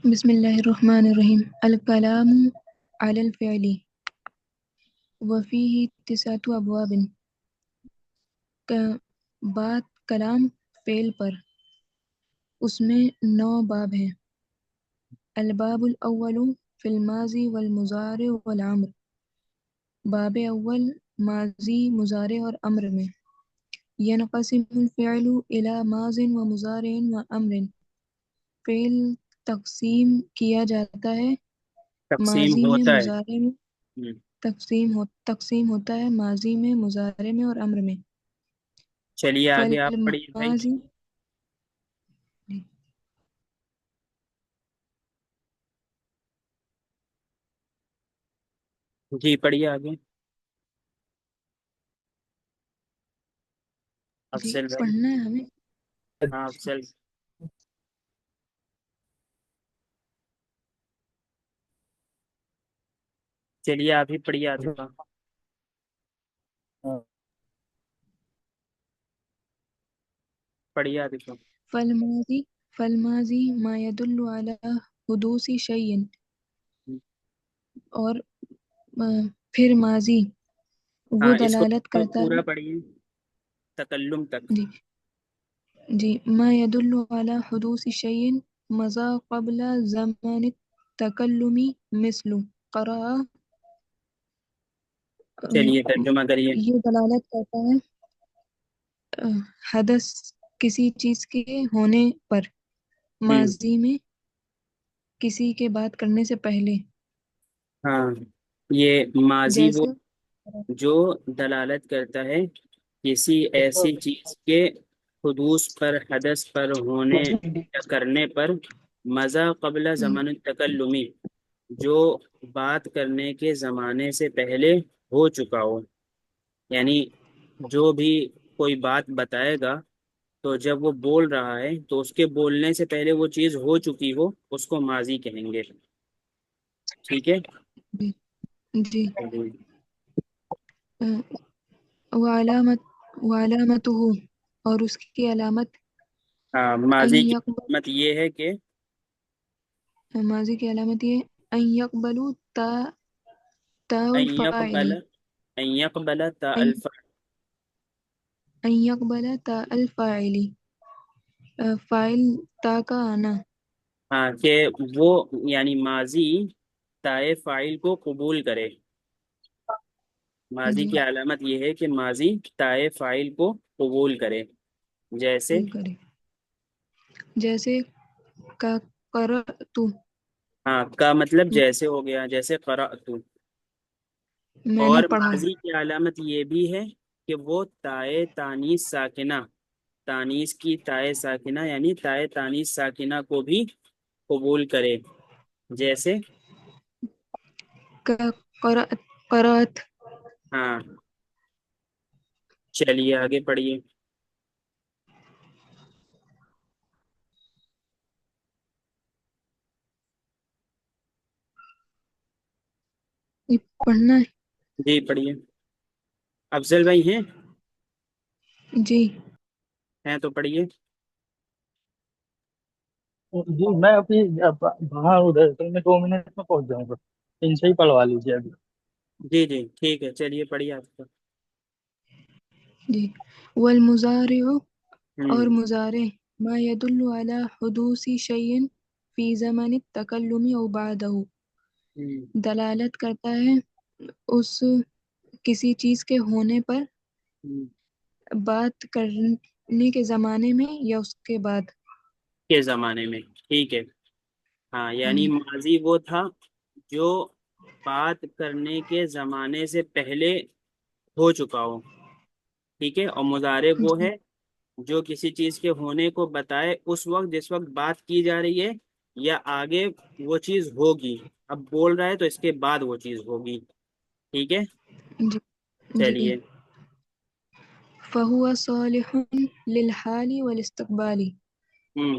بسم اللہ الرحمن الرحیم الکلام علی الفعل وفیہ تسعۃ ابواب بات کلام فعل پر اس میں 9 باب ہیں۔ الباب الاول فی الماضی والمضارع والامر، باب اول ماضی مضارع اور امر میں۔ ینقسم الفعل الی ماض و مضارع و امر، فعل تقسیم کیا جاتا ہے تقسیم ماضی میں ہوتا ہے۔ مضارع میں، تقسیم ہوتا ہے ماضی میں مضارع میں اور امر میں۔ چلیے آگے آپ پڑھیے بھائی۔ فالماضی جی پڑھیے آگے جی افضل بھائی۔ پڑھنا ہے ہمیں۔ ہاں افضل، چلیے آپ ہی پڑھیے عاطفہ، پڑھیے عاطفہ۔ فالماضی ما يدل على حدوث شيء، اور پھر ماضی وہ ہاں اس کو دلالت کرتا پورا ہے پڑھیے تکلم تک۔ جی ما يدل على حدوث شيء مضى قبل زمن التكلم مثل قرأ، چلیے ترجمہ کریے۔ یہ دلالت کرتا ہے حدث کسی چیز کے ہونے پر ماضی میں کسی کے بات کرنے سے پہلے، ہاں یہ ماضی وہ جیسے جو دلالت کرتا ہے کسی ایسی چیز کے حدوث پر، حدث پر، ہونے یا کرنے پر، مضى قبل زمن التکلمی، جو بات کرنے کے زمانے سے پہلے ہو چکا ہو۔ یعنی جو بھی کوئی بات بتائے گا تو جب وہ بول رہا ہے تو اس کے بولنے سے پہلے وہ چیز ہو چکی ہو، اس کو ماضی کہیں گے۔ ٹھیک ہے جی جی وعلامتہ، اور اس کی علامت ہاں ان ماضی کی یقبل، علامت یہ ہے کہ ماضی کی علامت یہ ان یقبل تا ان الفاعلی، يقبل ان يقبل تا ان الفعل۔ یقبل تا الفاعلی، فاعل تا کا آنا۔ ہاں کہ وہ یعنی ماضی تائے فاعل کو قبول کرے۔ ماضی جی کی علامت یہ ہے کہ ماضی تائے فاعل کو قبول کرے۔ جیسے قبول کرے، جیسے کا قرأت، ہاں کا مطلب جیسے ہو گیا، جیسے قرأت۔ میں نے اور پڑھا۔ ماضی کی علامت یہ بھی ہے کہ وہ تائے تانیث ساکنہ، تانیث کی تائے ساکنہ یعنی تائے تانیث ساکنہ کو بھی قبول کرے۔ جیسے کا قرأت، ہاں چلیے آگے پڑھیے۔ یہ پڑھنا ہے۔ جی پڑھیے۔ افضل بھائی ہیں جی ہیں تو پڑھیے۔ جی میں ابھی باہر ادھر تو میں 2 منٹ میں پہنچ جاؤں گا، ان سے ہی پڑھوا لیجیے ابھی۔ جی جی ٹھیک ہے چلیے پڑھیے آپ کا۔ جی والمضارع، اور ہوں مضارع ما يدل على حدوث شيء في زمن التكلم او بعده، ہوں دلالت کرتا ہے اس کسی چیز کے ہونے پر ہوں بات کرنے کے زمانے میں یا اس کے بعد۔ کے زمانے میں، ٹھیک ہے۔ ہاں یعنی ماضی وہ تھا جو بات کرنے کے زمانے سے پہلے ہو چکا ہو، ٹھیک ہے۔ اور مضارع وہ جی ہے جو کسی چیز کے ہونے کو بتائے اس وقت جس وقت بات کی جا رہی ہے، یا آگے وہ چیز ہوگی، اب بول رہا ہے تو اس کے بعد وہ چیز ہوگی، ٹھیک ہے۔ جی جی چلیے فهو صالح للحال والاستقبال، ہوں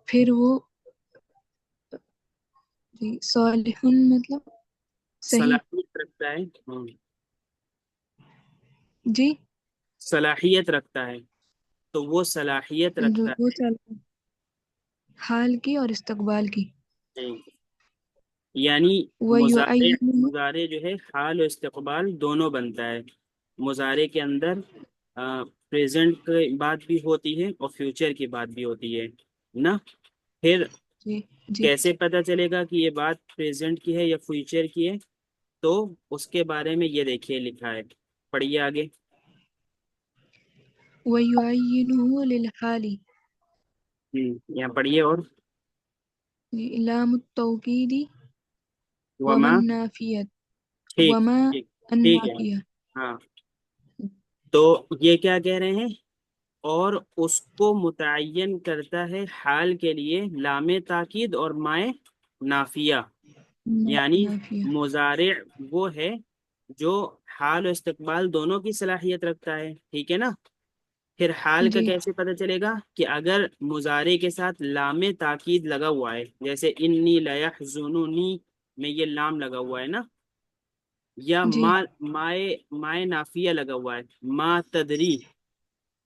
پھر وہ جی صالح مطلب صحیح، صلاحیت رکھتا ہے، جی صلاحیت رکھتا ہے، تو وہ صلاحیت جو رکھتا وہ ہے صالح حال کی اور استقبال کی. یعنی وَيُعَيِّنُ مضارع جو ہے حال و استقبال دونوں بنتا ہے. مضارع کے اندر پریزنٹ کی بات بھی ہوتی ہے اور فیوچر کی بات بھی ہوتی ہے نا. پھر جی جی. کیسے پتہ چلے گا کہ یہ بات پریزنٹ کی ہے یا فیوچر کی ہے؟ تو اس کے بارے میں یہ دیکھیے لکھا ہے، پڑھیے آگے. وَيُعَيِّنُهُ لِلْحَالِ یہاں پڑھیے. اور لام التوکید وما وما، النافیہ ٹھیک وما ٹھیک ٹھیک ہے. النافیہ. ہاں، تو یہ کیا کہہ رہے ہیں؟ اور اس کو متعین کرتا ہے حال کے لیے لام تاکید اور مائے نافیہ. یعنی نافیہ. مضارع وہ ہے جو حال و استقبال دونوں کی صلاحیت رکھتا ہے، ٹھیک ہے نا. پھر حال کا جی کیسے پتہ چلے گا؟ کہ اگر مضارع کے ساتھ لام تاکید لگا ہوا ہے، جیسے انی لیحزننی میں یہ لام لگا ہوا ہے نا، یا جی مائے نافیہ لگا ہوا ہے، ما تدری.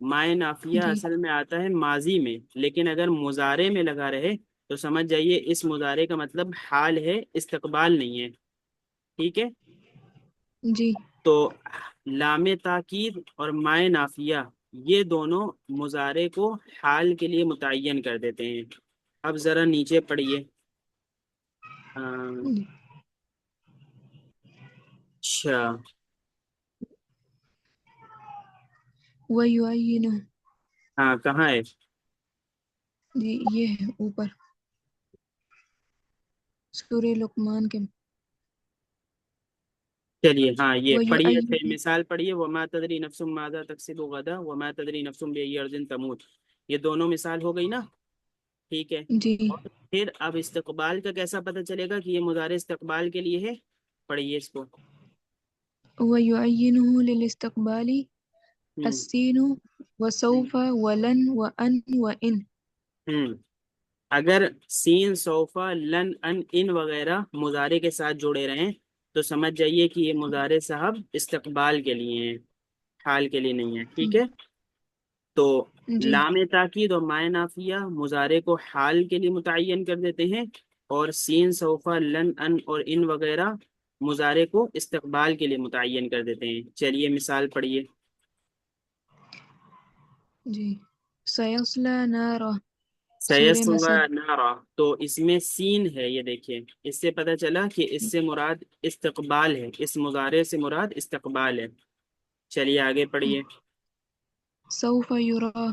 مائے نافیہ جی اصل میں آتا ہے ماضی میں، لیکن اگر مضارع میں لگا رہے تو سمجھ جائیے اس مضارع کا مطلب حال ہے، استقبال نہیں ہے. ٹھیک ہے. جی. تو لام تاکید اور مائے نافیہ یہ دونوں مضارع کو حال کے لیے متعین کر دیتے ہیں. اب ذرا نیچے پڑھیے. اچھا، وَيُعَيِّنُ. ہاں کہاں ہے؟ جی یہ ہے اوپر سورہ لقمان کے. چلیے ہاں یہ پڑھیے، پھر وَيُعَيِّنُ. مثال پڑھیے. وما تدری نفس ماذا تکسب غدا وما تدری نفس بأي أرض تموت. یہ دونوں مثال ہو گئی نا. ٹھیک ہے. جی. اور پھر اب استقبال کا کیسا پتہ چلے گا کہ یہ مضارع استقبال کے لیے ہے؟ پڑھیے اس کو. وَيُعَيِّنُهُ لِلْإِسْتِقْبَالِ ہوں السِّينُ وَسَوْفَ وَلَنْ وَأَنْ وَإِنْ. ہوں اگر سین، سوفا، لن، ان وغیرہ مضارع کے ساتھ جوڑے رہیں تو سمجھ جائیے کہ یہ مضارع صاحب استقبال کے لیے ہیں، حال کے لیے نہیں ہے. ٹھیک ہے. تو جی لام تاکید اور مائے نافیہ مضارع کو حال کے لیے متعین کر دیتے ہیں، اور سین، سوفا، لن، ان اور ان وغیرہ مضارع کو استقبال کے لیے متعین کر دیتے ہیں. چلیے مثال پڑھیے. جی. سَيَصْلَى نَارًا سورہ سیصلی مسد. نارا، تو اس میں سین ہے، یہ دیکھیے. اس سے پتہ چلا کہ اس سے مراد استقبال ہے، اس مضارع سے مراد استقبال ہے. چلیے آگے پڑھیے. سوف یرا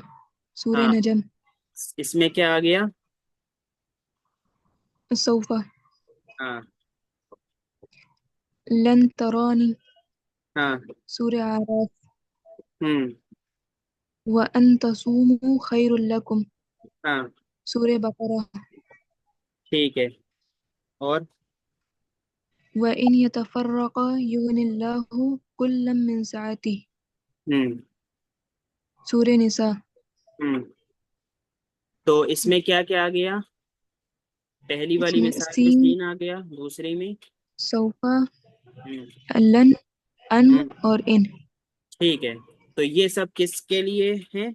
سورہ ہاں، نجم. اس میں کیا آ گیا؟ سوف. ہاں لن ترانی ہاں. سورہ اعراف. ہوں وَأَن تَصُومُوا خَيْرٌ لَكُمْ ہاں. سورہ بقرہ. ٹھیک ہے. اور وَإِنْ يَتَفَرَّقَا يُغْنِ اللَّهُ كُلًّا مِّن سَعَتِهِ ہوں سورہ نساء. ہوں تو اس میں کیا کیا آ گیا؟ پہلی اس والی میں مثال میں سین، سین آ گیا، دوسری میں سوفا، ہوں لن، ان ہوں اور ان. ٹھیک ہے. تو یہ سب کس کے لیے ہیں؟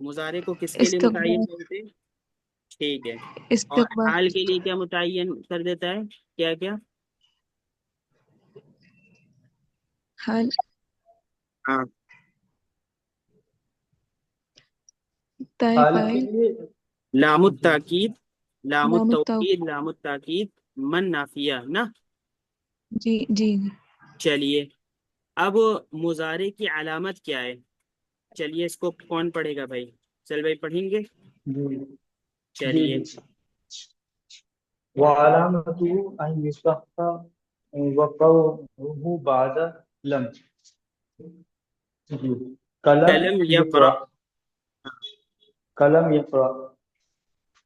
مضارع کو کس کے لیے متعین استقبال. کرتے ہیں؟ ٹھیک ہے. اور استقبال. حال کے لیے کیا متعین کر دیتا ہے؟ کیا کیا؟ حال. ہاں. تائے حال کے فاعل. لیے لام جی التاکید، لام لام التو. التوکید، لام التاکید، من نافیہ نا. جی جی. چلیے اب مضارع کی علامت کیا ہے؟ چلیے اس کو کون پڑھے گا بھائی؟ چل بھائی پڑھیں گے. جی جی چلیے. جی. وعلامته أن يصح وقوعه بعد لم. جی. قلم قلم یقرأ. يقرأ. قلم يقرأ.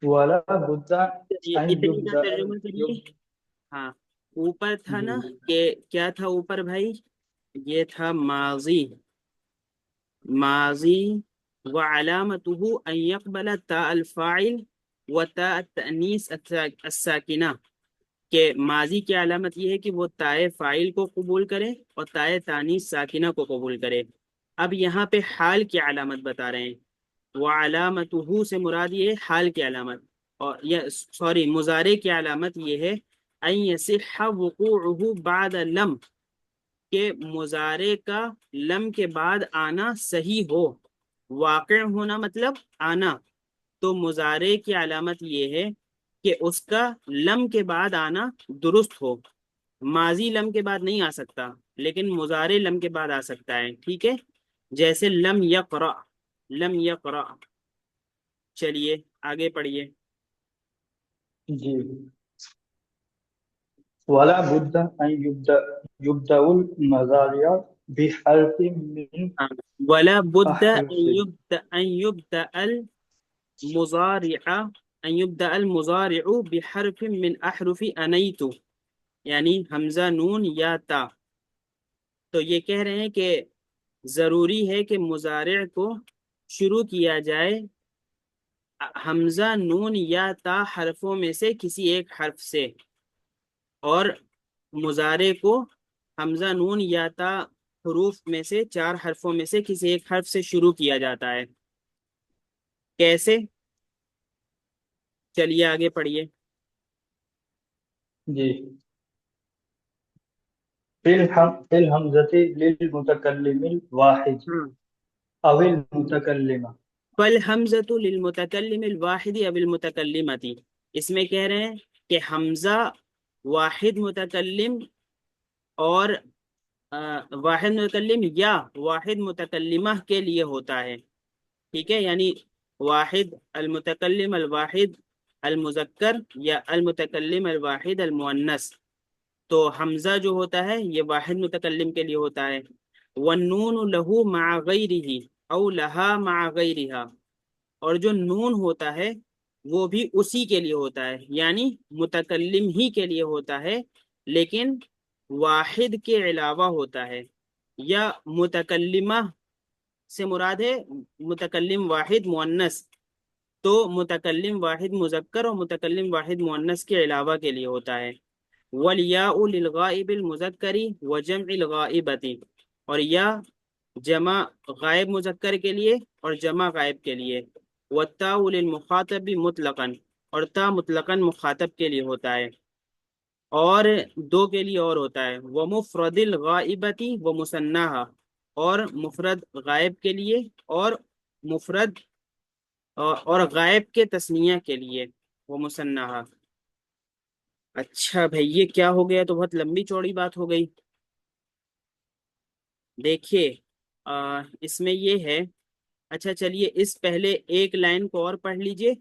ولا بد أن اتنی کا يبدأ ترجمہ کریے. ہاں، اوپر تھا نا جی کہ کیا تھا اوپر بھائی؟ یہ تھا ماضی. ماضی وعلامته ان يقبل تاء الفاعل وتاء التأنیث الساکنہ، کہ ماضی کی علامت یہ ہے کہ وہ تائے فاعل کو قبول کرے اور تائے تانیث ساکنہ کو قبول کرے. اب یہاں پہ حال کی علامت بتا رہے ہیں. وعلامتہ سے مراد یہ ہے حال کی علامت، اور سوری مضارع کی علامت یہ ہے ان یصح وقوعہ بعد لم، کہ مضارع کا لم کے بعد آنا صحیح ہو، واقع ہونا مطلب آنا، تو مضارع کی علامت یہ ہے کہ اس کا لم کے بعد آنا درست ہو، ماضی لم کے بعد نہیں آ سکتا لیکن مضارع لم کے بعد آ سکتا ہے، ٹھیک ہے، جیسے لم یقرأ، لم یقرأ۔ چلیے آگے پڑھیے۔ جی، ولا بد ان يبدأ المضارع بحرف من ہاں، ولا بد احرف ان يبدأ المضارع ان يبدأ المضارع بحرف من احرف انیت، یعنی حمزہ نون یا تا۔ تو یہ کہہ رہے ہیں کہ ضروری ہے کہ مضارع کو شروع کیا جائے حمزہ نون یا تا حرفوں میں سے کسی ایک حرف سے، اور مضارع کو حمزہ نون یا تا حروف میں سے 4 حرفوں میں سے کسی ایک حرف سے شروع کیا جاتا ہے۔ کیسے؟ چلیے آگے پڑھیے۔ جی، في الحمزة للمتكلم الواحد ہاں، أو المتكلمة۔ فالحمزة للمتکلم الواحد اب المتکلمتی، اس میں کہہ رہے ہیں کہ حمزہ واحد متکلم اور واحد متکلم یا واحد متکلمہ کے لیے ہوتا ہے، ٹھیک ہے، یعنی واحد المتکلم الواحد المذکر یا المتکلم الواحد المؤنث، تو حمزہ جو ہوتا ہے یہ واحد متکلم کے لیے ہوتا ہے، والنون له مع غیرہ او لها مع غیرها، اور جو نون ہوتا ہے وہ بھی اسی کے لیے ہوتا ہے، یعنی متکلم ہی کے لیے ہوتا ہے لیکن واحد کے علاوہ ہوتا ہے، یا متکلمہ سے مراد ہے متکلم واحد مؤنث، تو متکلم واحد مذکر اور متکلم واحد مؤنث کے علاوہ کے لیے ہوتا ہے۔ والیاء للغائب المذکر وجمع الغائبۃ، اور یا جمع غائب مذکر کے لیے اور جمع غائب کے لیے، والتاء للمخاطب مطلقا، اور تا مطلقاً مخاطب کے لیے ہوتا ہے، اور 2 کے لیے اور ہوتا ہے، ومفرد الغائبۃ ومثناها، اور مفرد غائب کے لیے اور مفرد اور غائب کے تثنیہ کے لیے وہ مثناها۔ اچھا بھائی یہ کیا ہو گیا، تو بہت لمبی چوڑی بات ہو گئی۔ دیکھیے اس میں یہ ہے، اچھا چلیے اس پہلے ایک لائن کو اور پڑھ لیجئے،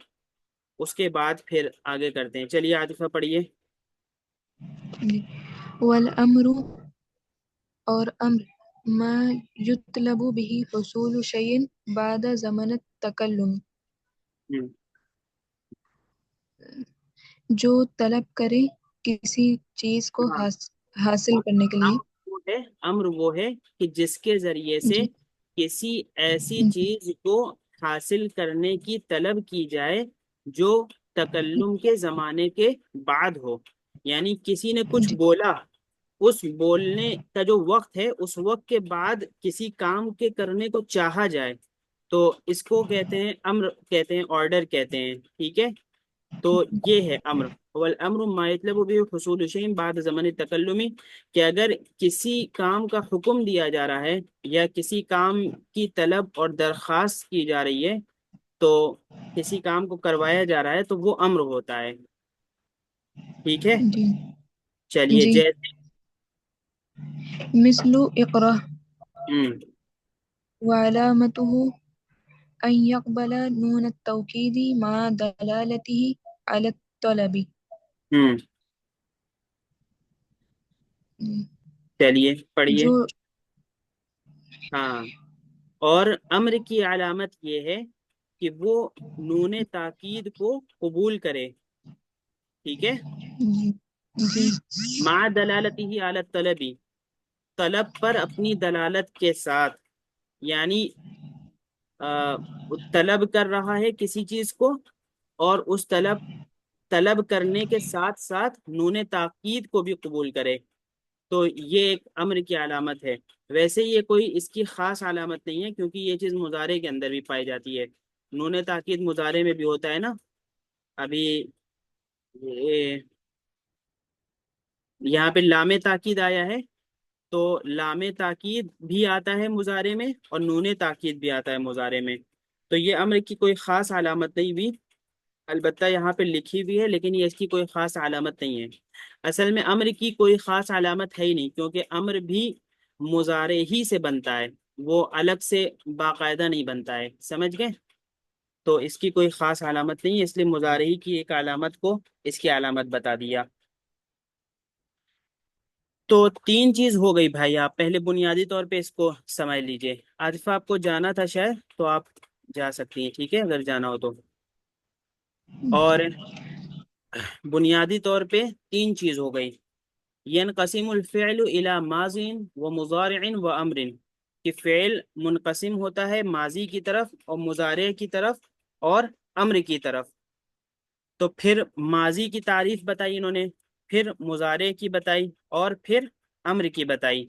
اس کے بعد پھر آگے کرتے ہیں۔ چلیے عاطفہ پڑھیے۔ والامر، اور امر، ما یطلب به حصول شیء بعد زمن التکلم، ہم، جو طلب کرے کسی چیز کو ہاں، حاصل کرنے کے لیے۔ امر وہ ہے کہ جس کے ذریعے سے جی کسی ایسی جی چیز کو حاصل کرنے کی طلب کی جائے جو تکلم کے زمانے کے بعد ہو، یعنی کسی نے کچھ جی بولا، اس بولنے کا جو وقت ہے اس وقت کے بعد کسی کام کے کرنے کو چاہا جائے، تو اس کو کہتے ہیں امر، کہتے ہیں آرڈر کہتے ہیں، ٹھیک ہے، تو یہ ہے امر۔ والامر ما یطلب به حصول شیء بعد زمن التکلم، کہ اگر کسی کام کا حکم دیا جا رہا ہے یا کسی کام کی طلب اور درخواست کی جا رہی ہے، تو کسی کام کو کروایا جا رہا ہے تو وہ امر ہوتا ہے، ٹھیک ہے۔ جی چلیے جی، جیسے مثل اقرأ، ہم، وعلامته أن يقبل نون التوكيد مع دلالته على الطلب۔ ہم، چلیے پڑھیے۔ جو ہاں، اور امر کی علامت یہ ہے کہ وہ نون تاکید کو قبول کرے، ٹھیک ہے، جی مع دلالتہ علی الطلب، طلب پر اپنی دلالت کے ساتھ، یعنی طلب کر رہا ہے کسی چیز کو، اور اس طلب کرنے کے ساتھ ساتھ نون تاکید کو بھی قبول کرے، تو یہ ایک امر کی علامت ہے۔ ویسے یہ کوئی اس کی خاص علامت نہیں ہے کیونکہ یہ چیز مضارع کے اندر بھی پائی جاتی ہے، نون تاکید مضارع میں بھی ہوتا ہے نا. ابھی یہ یہاں پہ لام تاکید آیا ہے، تو لام تاکید بھی آتا ہے مضارع میں اور نون تاکید بھی آتا ہے مضارع میں. تو یہ امر کی کوئی خاص علامت نہیں بھی، البتہ یہاں پہ لکھی بھی ہے لیکن یہ اس کی کوئی خاص علامت نہیں ہے. اصل میں امر کی کوئی خاص علامت ہے ہی نہیں، کیونکہ امر بھی مضارع ہی سے بنتا ہے، وہ الگ سے باقاعدہ نہیں بنتا ہے. سمجھ گئے؟ تو اس کی کوئی خاص علامت نہیں ہے، اس لیے مضارع ہی کی ایک علامت کو اس کی علامت بتا دیا. تو 3 چیز ہو گئی بھائی، آپ پہلے بنیادی طور پہ اس کو سمجھ لیجئے. عاطفہ آپ کو جانا تھا شاید، تو آپ جا سکتی ہیں، ٹھیک ہے اگر جانا ہو تو. اور بنیادی طور پہ 3 چیز ہو گئی. ينقسم الفعل الى ماضی و مضارع و امر، کہ فعل منقسم ہوتا ہے ماضی کی طرف اور مضارع کی طرف اور امر کی طرف. تو پھر ماضی کی تعریف بتائی انہوں نے، پھر مضارع کی بتائی اور پھر امر کی بتائی.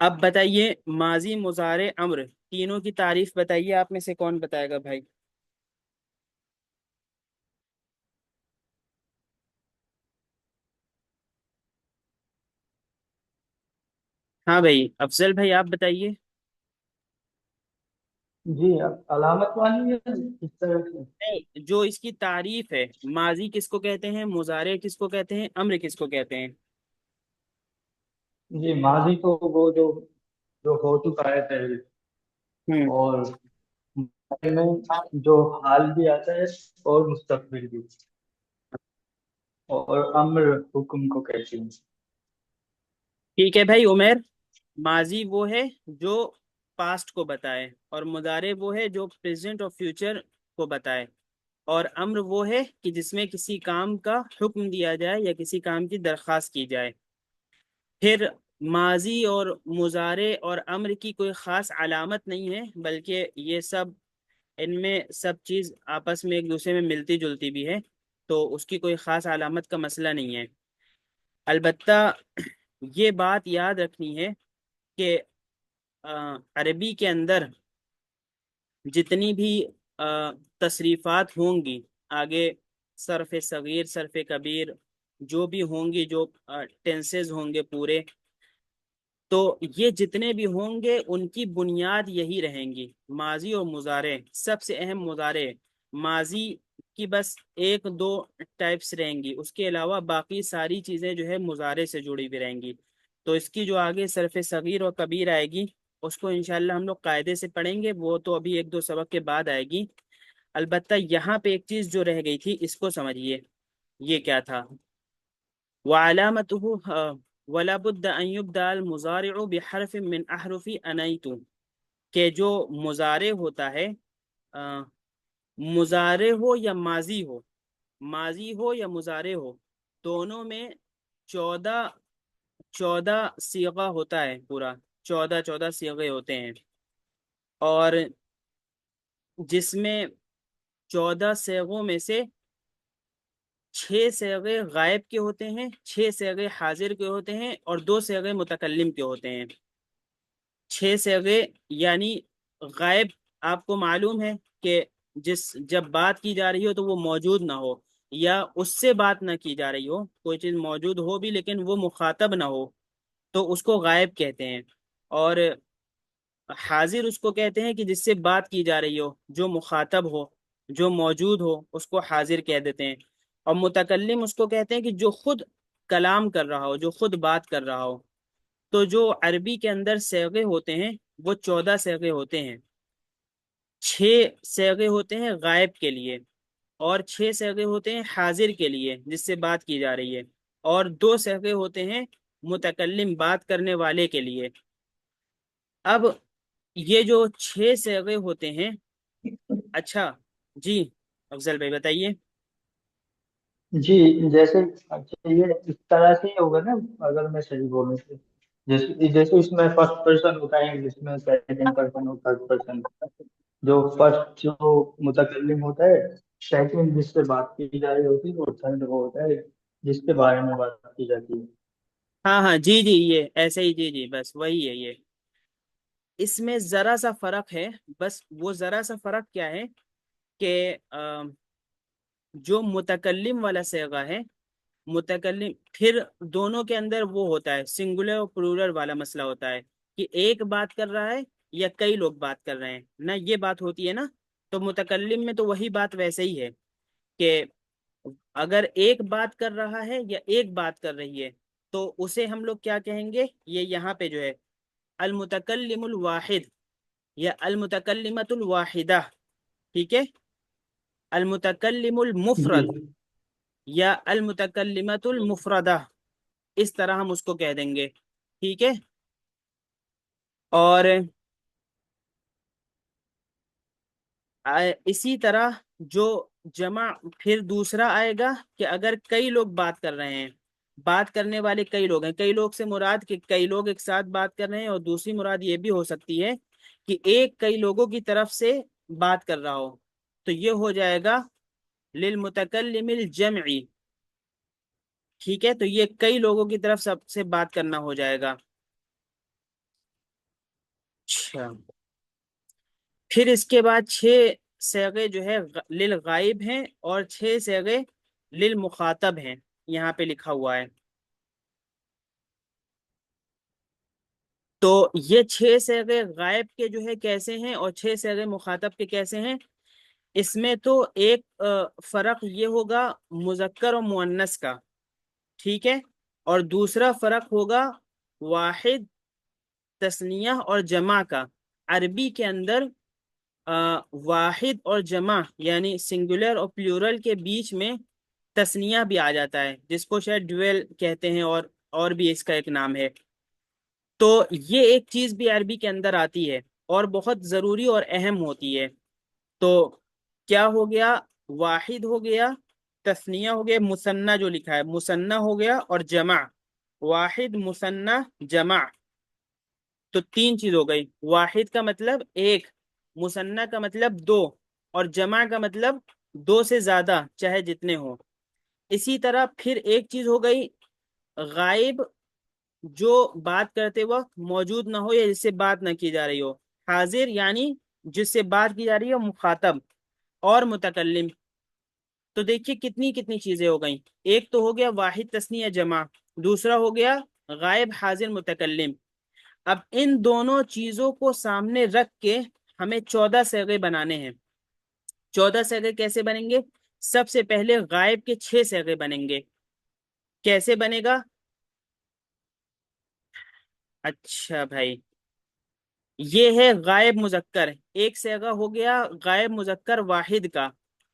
اب بتائیے ماضی مضارع امر تینوں کی تعریف بتائیے، آپ میں سے کون بتائے گا بھائی؟ ہاں بھائی افضل بھائی آپ بتائیے. جی علامت والی ہے اس طرح سے. نہیں، جو اس کی تعریف ہے، ماضی کس کو کہتے ہیں، مضارع کس کو کہتے ہیں، امر کس کو کہتے ہیں؟ جی ماضی تو وہ جو جو ہو چکا ہے پہلے، ہوں اور مستقبل میں جو حال بھی آتا ہے اور مستقبل بھی، اور امر حکم کو کہتے ہیں. ٹھیک ہے بھائی عمیر. ماضی وہ ہے جو پاسٹ کو بتائے، اور مضارع وہ ہے جو پریزنٹ اور فیوچر کو بتائے، اور امر وہ ہے کہ جس میں کسی کام کا حکم دیا جائے یا کسی کام کی درخواست کی جائے. پھر ماضی اور مضارع اور امر کی کوئی خاص علامت نہیں ہے، بلکہ یہ سب، ان میں سب چیز آپس میں ایک دوسرے میں ملتی جلتی بھی ہے، تو اس کی کوئی خاص علامت کا مسئلہ نہیں ہے. البتہ یہ بات یاد رکھنی ہے کہ عربی کے اندر جتنی بھی تصریفات ہوں گی آگے، صرف صغیر، صرف کبیر، جو بھی ہوں گی، جو ٹینسز ہوں گے پورے، تو یہ جتنے بھی ہوں گے ان کی بنیاد یہی رہیں گی، ماضی اور مضارع. سب سے اہم مضارع، ماضی کی بس 1 2 ٹائپس رہیں گی، اس کے علاوہ باقی ساری چیزیں جو ہے مضارع سے جڑی ہوئی رہیں گی. تو اس کی جو آگے صرف صغیر اور کبیر آئے گی، اس کو انشاءاللہ ہم لوگ قاعدے سے پڑھیں گے، وہ تو ابھی 1 2 سبق کے بعد آئے گی. البتہ یہاں پہ ایک چیز جو رہ گئی تھی اس کو سمجھیے، یہ کیا تھا؟ وعلامته ولا بد ان يبدأ المضارع بحرف من احرف انیت، کہ جو مضارع ہوتا ہے، مضارع ہو یا ماضی ہو، ماضی ہو یا مضارع ہو، دونوں میں 14 صیغہ ہوتا ہے پورا، 14 صیغے ہوتے ہیں، اور جس میں 14 صیغوں میں سے 6 صیغے غائب کے ہوتے ہیں، 6 صیغے حاضر کے ہوتے ہیں، اور 2 صیغے متکلم کے ہوتے ہیں. 6 صیغے یعنی غائب، آپ کو معلوم ہے کہ جب بات کی جا رہی ہو تو وہ موجود نہ ہو، یا اس سے بات نہ کی جا رہی ہو، کوئی چیز موجود ہو بھی لیکن وہ مخاطب نہ ہو، تو اس کو غائب کہتے ہیں. اور حاضر اس کو کہتے ہیں کہ جس سے بات کی جا رہی ہو، جو مخاطب ہو، جو موجود ہو، اس کو حاضر کہہ دیتے ہیں. اور متکلم اس کو کہتے ہیں کہ جو خود کلام کر رہا ہو، جو خود بات کر رہا ہو. تو جو عربی کے اندر صیغے ہوتے ہیں وہ 14 صیغے ہوتے ہیں. 6 صیغے ہوتے ہیں غائب کے لیے، اور 6 صیغے ہوتے ہیں حاضر کے لیے جس سے بات کی جا رہی ہے، اور 2 صیغے ہوتے ہیں متکلم بات کرنے والے کے لیے. اب یہ جو 6 صیغے ہوتے ہیں، اچھا جی افضل بھائی بتائیے. جی جیسے اچھا یہ اس طرح سے ہی ہوگا نا، اگر میں صحیح بولوں تو، جیسے جیسے اس میں فرسٹ پرسن ہوتا ہے، انگلش میں سیکنڈ پرسن اور تھرڈ پرسن. جو فرسٹ جو متکلم ہوتا ہے، سیکنڈ جس سے بات کی جا رہی ہوتی ہے، اور تھرڈ وہ ہوتا ہے جس کے بارے میں بات کی جاتی ہے. ہاں ہاں جی جی، یہ ایسے ہی، جی جی بس وہی ہے یہ. اس میں ذرا سا فرق ہے، بس وہ ذرا سا فرق کیا ہے کہ جو متکلم والا صیغہ ہے، متکلم پھر دونوں کے اندر وہ ہوتا ہے سنگولر اور پلورل والا مسئلہ ہوتا ہے کہ ایک بات کر رہا ہے یا کئی لوگ بات کر رہے ہیں نا، یہ بات ہوتی ہے نا. تو متکلم میں تو وہی بات ویسے ہی ہے کہ اگر ایک بات کر رہا ہے یا ایک بات کر رہی ہے تو اسے ہم لوگ کیا کہیں گے، یہ یہاں پہ جو ہے المتکلم الواحد یا المتکلمۃ الواحدہ، ٹھیک ہے، المتکلم جی المفرد یا المتکلمۃ المفردہ، اس طرح ہم اس کو کہہ دیں گے، ٹھیک ہے. اور اسی طرح جو جمع پھر دوسرا آئے گا کہ اگر کئی لوگ بات کر رہے ہیں، بات کرنے والے کئی لوگ ہیں، کئی لوگ سے مراد کہ کئی لوگ ایک ساتھ بات کر رہے ہیں، اور دوسری مراد یہ بھی ہو سکتی ہے کہ ایک کئی لوگوں کی طرف سے بات کر رہا ہو، تو یہ ہو جائے گا للمتکلم الجمعی، ٹھیک ہے. تو یہ کئی لوگوں کی طرف سب سے بات کرنا ہو جائے گا. اچھا، پھر اس کے بعد 6 صیغے جو ہے للغائب ہیں اور 6 صیغے للمخاطب ہیں، یہاں پہ لکھا ہوا ہے. تو یہ 6 صیغے غائب کے جو ہے کیسے ہیں اور 6 صیغے مخاطب کے کیسے ہیں، اس میں تو ایک فرق یہ ہوگا مذکر اور مؤنث کا، ٹھیک ہے، اور دوسرا فرق ہوگا واحد، تثنیہ اور جمع کا. عربی کے اندر واحد اور جمع یعنی سنگولر اور پلیورل کے بیچ میں تثنیہ بھی آ جاتا ہے، جس کو شاید ڈویل کہتے ہیں، اور بھی اس کا ایک نام ہے. تو یہ ایک چیز بھی عربی کے اندر آتی ہے اور بہت ضروری اور اہم ہوتی ہے. تو کیا ہو گیا، واحد ہو گیا، تثنیہ ہو گیا، مثنیٰ جو لکھا ہے مثنیٰ ہو گیا، اور جمع، واحد مثنیٰ جمع. تو 3 چیز ہو گئی، واحد کا مطلب ایک، مثنیٰ کا مطلب دو، اور جمع کا مطلب دو سے زیادہ چاہے جتنے ہوں. اسی طرح پھر ایک چیز ہو گئی غائب، جو بات کرتے وقت موجود نہ ہو یا جس سے بات نہ کی جا رہی ہو. حاضر یعنی جس سے بات کی جا رہی ہو، مخاطب اور متکلم. تو دیکھیے کتنی کتنی چیزیں ہو گئیں، ایک تو ہو گیا واحد تثنیہ جمع، دوسرا ہو گیا غائب حاضر متکلم. اب ان دونوں چیزوں کو سامنے رکھ کے ہمیں 14 صیغے بنانے ہیں. 14 صیغے کیسے بنیں گے، سب سے پہلے غائب کے 6 صیغے بنیں گے. کیسے بنے گا، اچھا بھائی، یہ ہے غائب مذکر، ایک صیغہ ہو گیا غائب مذکر واحد کا،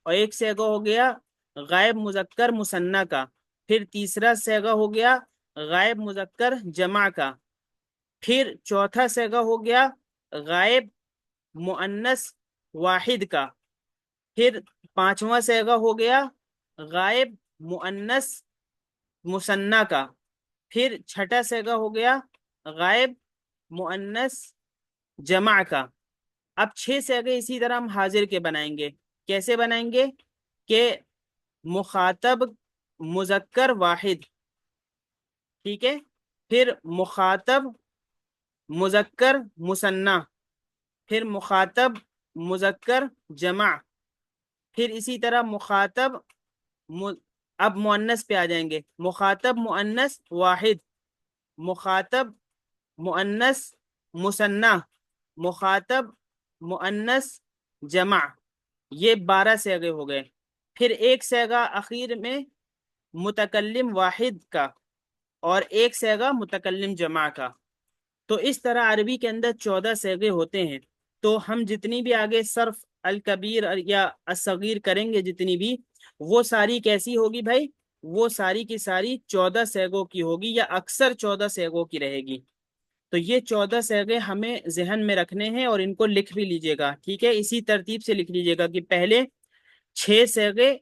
اور ایک صیغہ ہو گیا غائب مذکر مثنیٰ کا، پھر تیسرا صیغہ ہو گیا غائب مذکر جمع کا، پھر چوتھا صیغہ ہو گیا غائب مؤنث واحد کا، پھر پانچواں صیغہ ہو گیا غائب مؤنث مثنیٰ کا، پھر چھٹا صیغہ ہو گیا غائب مؤنث جمع کا. اب 6 صیغے اسی طرح ہم حاضر کے بنائیں گے. کیسے بنائیں گے کہ مخاطب مذکر واحد، ٹھیک ہے، پھر مخاطب مذکر مثنیٰ، پھر مخاطب مذکر جمع، پھر اسی طرح مخاطب اب مؤنث پہ آ جائیں گے، مخاطب مؤنث واحد، مخاطب مؤنث مثنیٰ، مخاطب مؤنث جمع. یہ 12 صیغے ہو گئے. پھر ایک صیغہ اخیر میں متکلم واحد کا اور ایک صیغہ متکلم جمع کا. تو اس طرح عربی کے اندر 14 صیغے ہوتے ہیں. تو ہم جتنی بھی آگے صرف الکبیر یا الصغیر کریں گے، جتنی بھی، وہ ساری کیسی ہوگی بھائی، وہ ساری کی ساری 14 صیغوں کی ہوگی یا اکثر 14 صیغوں کی رہے گی. تو یہ 14 صیغے ہمیں ذہن میں رکھنے ہیں اور ان کو لکھ بھی لیجیے گا، ٹھیک ہے، اسی ترتیب سے لکھ لیجیے گا کہ پہلے 6 صیغے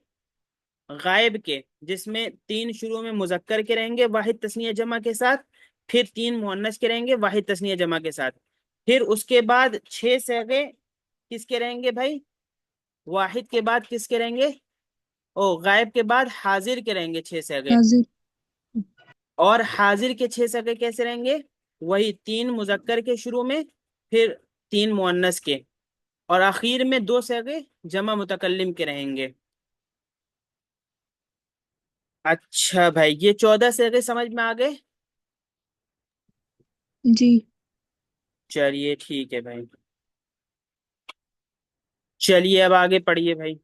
غائب کے، جس میں 3 شروع میں مذکر کے رہیں گے واحد تثنیہ جمع کے ساتھ، پھر 3 مؤنث کے رہیں گے واحد تثنیہ جمع کے ساتھ، پھر اس کے بعد 6 صیغے کس کے رہیں گے بھائی، واحد کے بعد کس کے رہیں گے، غائب کے بعد حاضر کے رہیں گے 6 صیغے. حاضر. اور حاضر کے 6 صیغے کیسے رہیں گے، وہی 3 مذکر کے شروع میں پھر 3 مؤنث کے، اور آخر میں 2 صیغے جمع متکلم کے رہیں گے۔ اچھا بھائی، یہ 14 صیغے سمجھ میں آ گئے؟ جی چلیے ٹھیک ہے بھائی، چلیے اب آگے پڑھیے بھائی۔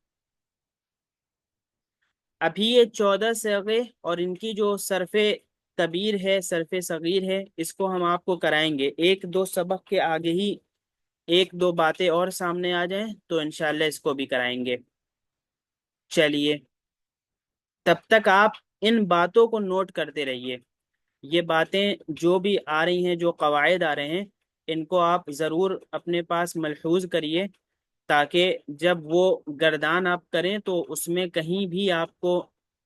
ابھی یہ 14 صیغے اور ان کی جو صرف کبیر ہے، صرف صغیر ہے، اس کو ہم آپ کو کرائیں گے ایک دو سبق کے آگے ہی۔ ایک دو باتیں اور سامنے آ جائیں تو انشاءاللہ اس کو بھی کرائیں گے۔ چلیے، تب تک آپ ان باتوں کو نوٹ کرتے رہیے۔ یہ باتیں جو بھی آ رہی ہیں، جو قواعد آ رہے ہیں، ان کو آپ ضرور اپنے پاس ملحوظ کریے، تاکہ جب وہ گردان آپ کریں تو اس میں کہیں بھی آپ کو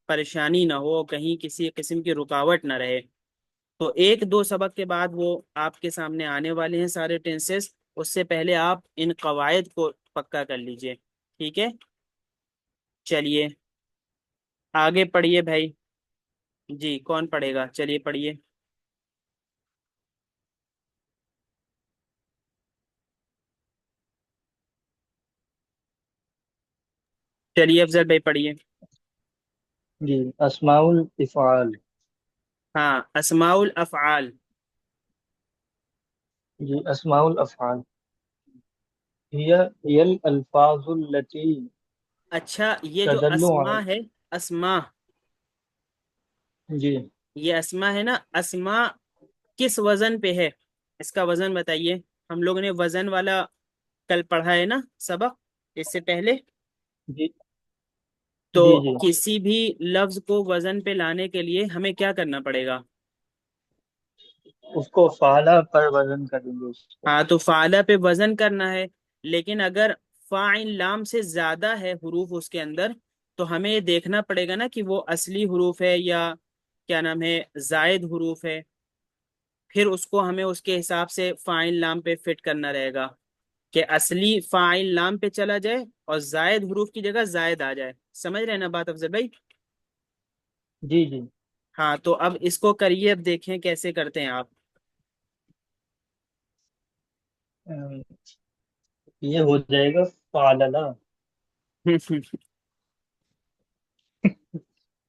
پریشانی نہ ہو، کہیں کسی قسم کی رکاوٹ نہ رہے۔ تو ایک دو سبق کے بعد وہ آپ کے سامنے آنے والے ہیں سارے ٹینسز، اس سے پہلے آپ ان قواعد کو پکا کر لیجئے، ٹھیک ہے؟ چلیے آگے پڑھیے بھائی۔ جی کون پڑھے گا؟ چلیے پڑھیے۔ چلیے افضل بھائی پڑھیے۔ جی، اسماء الافعال۔ ہاں، اسماء الافعال۔ جی، اسماء الافعال هي الالفاظ التي اچھا، یہ جو تدل اسما على، ہے، اسما، جی یہ اسما ہے نا، اسما کس وزن پہ ہے؟ اس کا وزن بتائیے۔ ہم لوگوں نے وزن والا کل پڑھا ہے نا سبق، اس سے پہلے؟ جی تو جی جی کسی بھی لفظ کو وزن پہ لانے کے لیے ہمیں کیا کرنا پڑے گا؟ اس کو فعلہ پر وزن کریں گے اس کو۔ ہاں، تو فعلہ پہ وزن کرنا ہے، لیکن اگر فاعل لام سے زیادہ ہے حروف اس کے اندر، تو ہمیں یہ دیکھنا پڑے گا نا کہ وہ اصلی حروف ہے یا کیا نام ہے، زائد حروف ہے۔ پھر اس کو ہمیں اس کے حساب سے فاعل لام پہ فٹ کرنا رہے گا، کہ اصلی فاعل لام پہ چلا جائے اور زائد حروف کی جگہ زائد آ جائے۔ سمجھ رہے ہیں نا بات افضل بھائی؟ جی جی، ہاں، تو اب اس کو کریے، اب دیکھیں کیسے کرتے ہیں آپ۔ ام، یہ ہو جائے گا فعللہ۔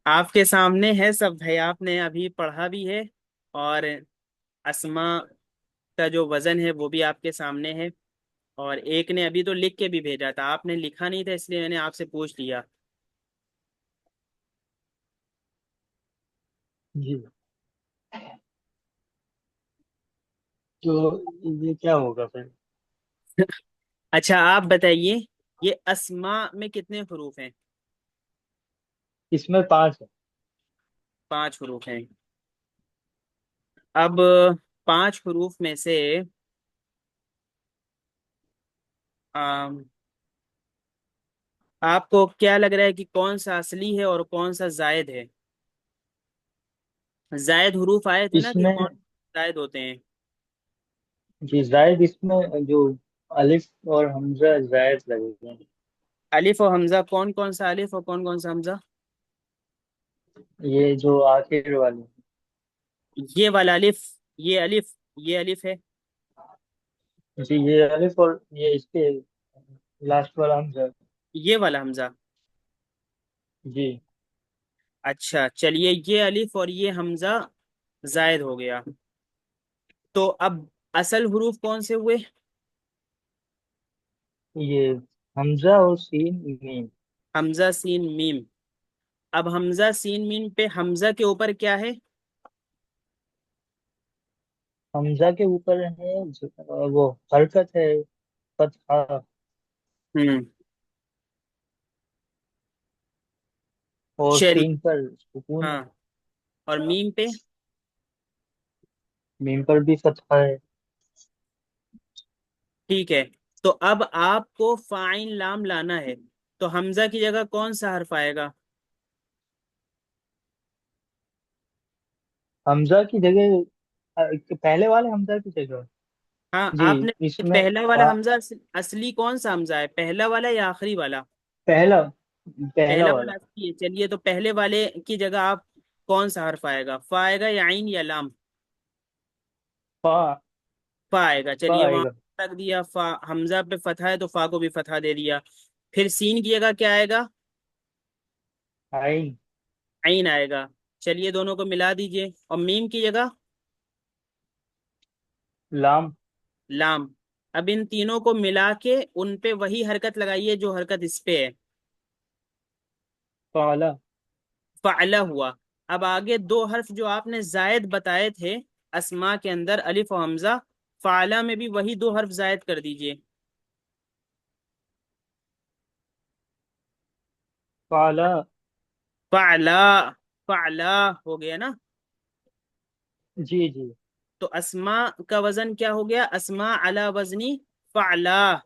آپ کے سامنے ہے سب بھائی، آپ نے ابھی پڑھا بھی ہے، اور اسما کا جو وزن ہے وہ بھی آپ کے سامنے ہے، اور ایک نے ابھی تو لکھ کے بھی بھیجا تھا، آپ نے لکھا نہیں تھا اس لیے میں نے آپ سے پوچھ لیا۔ جی، تو یہ کیا ہوگا پھر؟ اچھا آپ بتائیے، یہ اسما میں کتنے حروف ہیں؟ اس میں 5 ہے۔ 5 حروف ہیں۔ اب 5 حروف میں سے آم، آپ کو کیا لگ رہا ہے کہ کون سا اصلی ہے اور کون سا زائد ہے؟ زائد حروف آئے تھے نا اس کہ میں کون زائد ہوتے ہیں؟ جی زائد، اس میں جو الف اور حمزہ زائد لگے گا۔ الف اور حمزہ، کون کون سا الف اور کون کون سا حمزہ؟ یہ جو آخر والی، یہ والا الف، یہ الف، یہ الف ہے۔ جی یہ الف، اور یہ اس کے لاسٹ والا حمزہ۔ یہ والا حمزہ، جی اچھا چلیے، یہ الف اور یہ حمزہ زائد ہو گیا، تو اب اصل حروف کون سے ہوئے؟ یہ حمزہ اور سین میم۔ حمزہ سین میم۔ اب حمزہ سین میم پہ حمزہ کے اوپر کیا ہے؟ حمزہ کے اوپر ہے وہ حرکت ہے، فتحہ، ہوں، اور شری، سین پر سکون ہے۔ ہاں، اور میم پہ؟ میم پر بھی فتحہ ہے۔ ٹھیک ہے، تو اب آپ کو فاعل لام لانا ہے، تو حمزہ کی جگہ کون سا حرف آئے گا؟ حمزہ کی جگہ پہلے والے حمزہ کی جگہ، ہاں، جی آپ نے اس میں پہلا والا حمزہ اصلی کون سا حمزہ ہے، پہلا والا یا آخری والا؟ پہلا پہلا پہلا والا والا اصلی ہے، چلیے تو پہلے والے کی جگہ آپ کون سا حرف آئے گا؟ فا آئے گا یا عین یا لام؟ فا، فا آئے گا، فا چلیے آئے وہاں گا۔ رکھ دیا، فا حمزہ پہ فتح ہے تو فا کو بھی فتح دے دیا. پھر سین کی جگہ کیا آئے گا؟ عین. عین آئے گا. چلیے دونوں کو ملا دیجئے. اور میم کی جگہ لام. لام. اب ان تینوں کو ملا کے ان پہ وہی حرکت لگائیے جو حرکت اس پہ ہے. فعلا. فعلا ہوا. اب آگے دو حرف جو آپ نے زائد بتائے تھے اسما کے اندر، الف و حمزہ، فعلا میں بھی وہی دو حرف زائد کر دیجئے. فعلا. فعلا. فعلا ہو گیا نا. جی جی. تو اسما کا وزن کیا ہو گیا؟ اسما علی وزنی فعلا.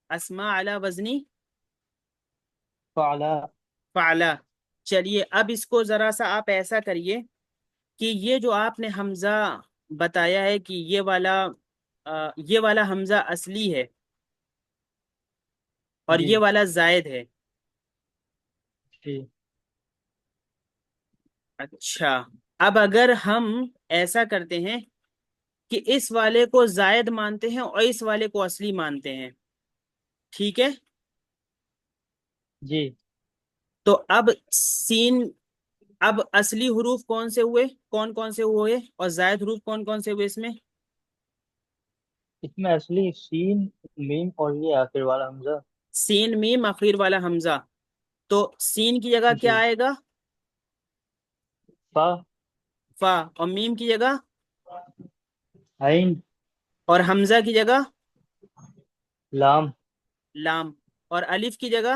اسما علی وزنی فعلا. فعلا. چلیے اب اس کو ذرا سا آپ ایسا کریے کہ یہ جو آپ نے حمزہ بتایا ہے کہ یہ والا حمزہ اصلی ہے اور جی یہ والا زائد ہے. جی. اچھا، اب اگر ہم ایسا کرتے ہیں کہ اس والے کو زائد مانتے ہیں اور اس والے کو اصلی مانتے ہیں، ٹھیک ہے؟ جی. تو اب سین، اب اصلی حروف کون سے ہوئے، کون کون سے ہوئے، اور زائد حروف کون کون سے ہوئے اس میں؟ اس میں اصلی سین، میم اور یہ آخر والا حمزہ. سین میم اخیر والا حمزہ. تو سین کی جگہ کیا جی. آئے گا؟ فا. فا. اور میم کی جگہ؟ عین. اور حمزہ کی جگہ؟ لام. لام. اور الف کی جگہ؟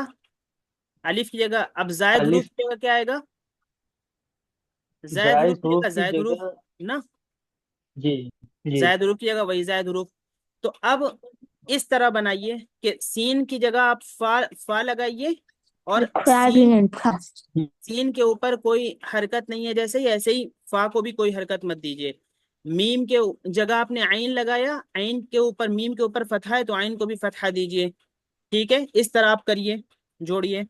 الف کی جگہ اب زائد حروف الف. کی جگہ کیا آئے گا؟ زائد حروف زائد کی حروف جگہ کی زائد حروف جگہ. نا. جی جی. زائد حروف کی جگہ وہی زائد حروف. تو اب اس طرح بنائیے کہ سین کی جگہ آپ فا لگائیے، اور سین کے اوپر کوئی حرکت نہیں ہے جیسے ہی، ایسے ہی فا کو بھی کوئی حرکت مت دیجیے. میم کے جگہ آپ نے عین لگایا، عین کے اوپر میم کے اوپر فتحہ ہے تو عین کو بھی فتحہ دیجیے. ٹھیک ہے، اس طرح آپ کریے، جوڑیے،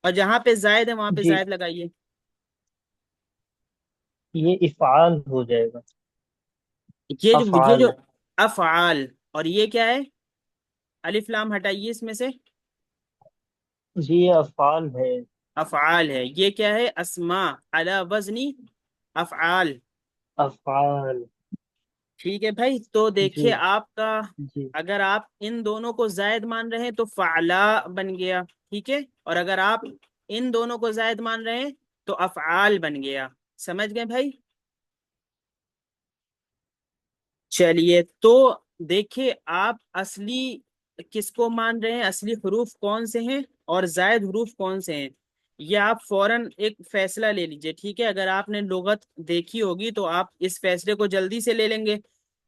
اور جہاں پہ زائد ہے وہاں پہ جی. زائد لگائیے. یہ افعال ہو جائے گا. یہ جو افعال. افعال، اور یہ کیا ہے؟ الف لام ہٹائیے اس میں سے. جی یہ افعال ہے. افعال ہے. یہ کیا ہے؟ اسماء علی وزنی افعال. افعال. ٹھیک ہے بھائی. تو جی دیکھیے آپ کا، جی. اگر آپ ان دونوں کو زائد مان رہے ہیں تو فعلا بن گیا، ٹھیک ہے؟ اور اگر آپ ان دونوں کو زائد مان رہے ہیں تو افعال بن گیا. سمجھ گئے بھائی؟ چلیے تو دیکھیے آپ اصلی کس کو مان رہے ہیں، اصلی حروف کون سے ہیں اور زائد حروف کون سے ہیں. یہ آپ فوراً ایک فیصلہ لے لیجئے، ٹھیک ہے؟ اگر آپ نے لغت دیکھی ہوگی تو آپ اس فیصلے کو جلدی سے لے لیں گے،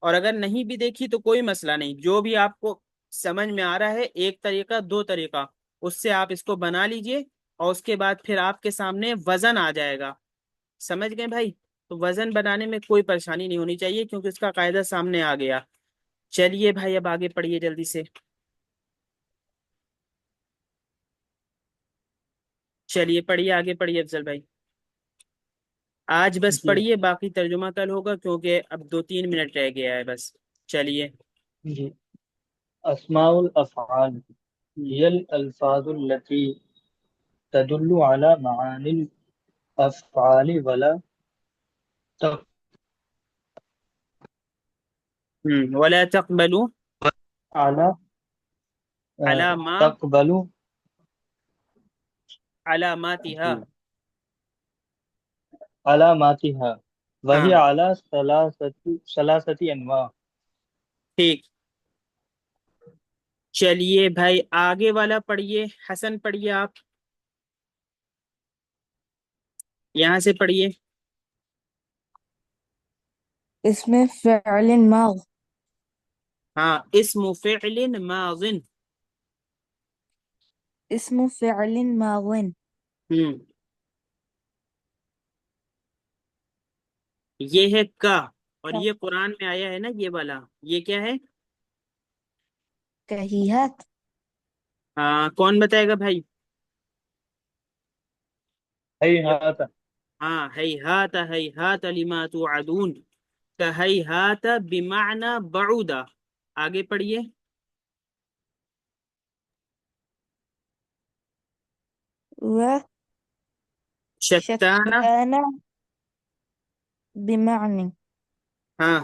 اور اگر نہیں بھی دیکھی تو کوئی مسئلہ نہیں. جو بھی آپ کو سمجھ میں آ رہا ہے، ایک طریقہ دو طریقہ، اس سے آپ اس کو بنا لیجئے، اور اس کے بعد پھر آپ کے سامنے وزن آ جائے گا. سمجھ گئے بھائی؟ تو وزن بنانے میں کوئی پریشانی نہیں ہونی چاہیے کیونکہ اس کا قاعدہ سامنے آ گیا. چلیے بھائی اب آگے پڑھیے جلدی سے. چلیے پڑھیے، آگے پڑھیے افضل بھائی. آج بس جی پڑھیے، باقی ترجمہ کل ہوگا کیونکہ اب 2-3 منٹ رہ گیا ہے بس. چلیے. جی. اسماء الافعال هي الالفاظ التي تدل على معاني الافعال ولا تقع ولا تقبلوا على على ما تقبل. علاماتها. جی. علاماتها ہاں وهي على ثلاثة انواع. ٹھیک. چلیے بھائی آگے والا پڑھیے. حسن پڑھیے آپ، یہاں سے پڑھیے. اسم فعل ماض. ہاں، اسم فعل ماض. اسم فعل ماض. ہوں یہ ہے کا، اور یہ قرآن میں آیا ہے نا یہ والا. یہ کیا ہے؟ کہیہت. ہاں، کون بتائے گا بھائی؟ یہ هيهات. ہاں، ہیہات ہیہات لما توعدون. کہ ہیہات بمعنی بعودا. آگے پڑھیے. شتان. وشتان بمعنى ہاں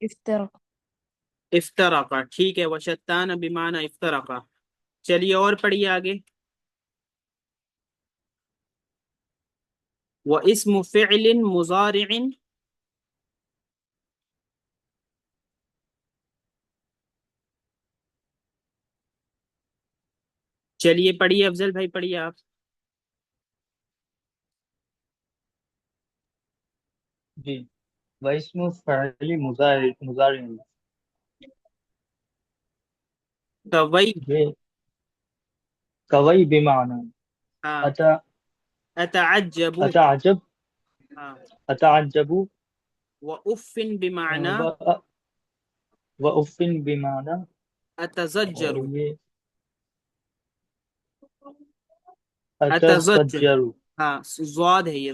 افترق. افترقہ، ٹھیک ہے، وشتان بمعنی افترقہ. چلیے اور پڑھیے آگے. واسم فعل مضارع. چلیے پڑھیے افضل بھائی، پڑھیے آپ. جی، واسم فعل مضارع کوئی. یہ کوئی بمعنی ہاں اتا اتعجب. اتعجب ہاں اتعجب واف بمعنی وأف بمعنى اتزجر. اور یہ اتزجر. أتزجر. ہاں ضاد ہے یہ.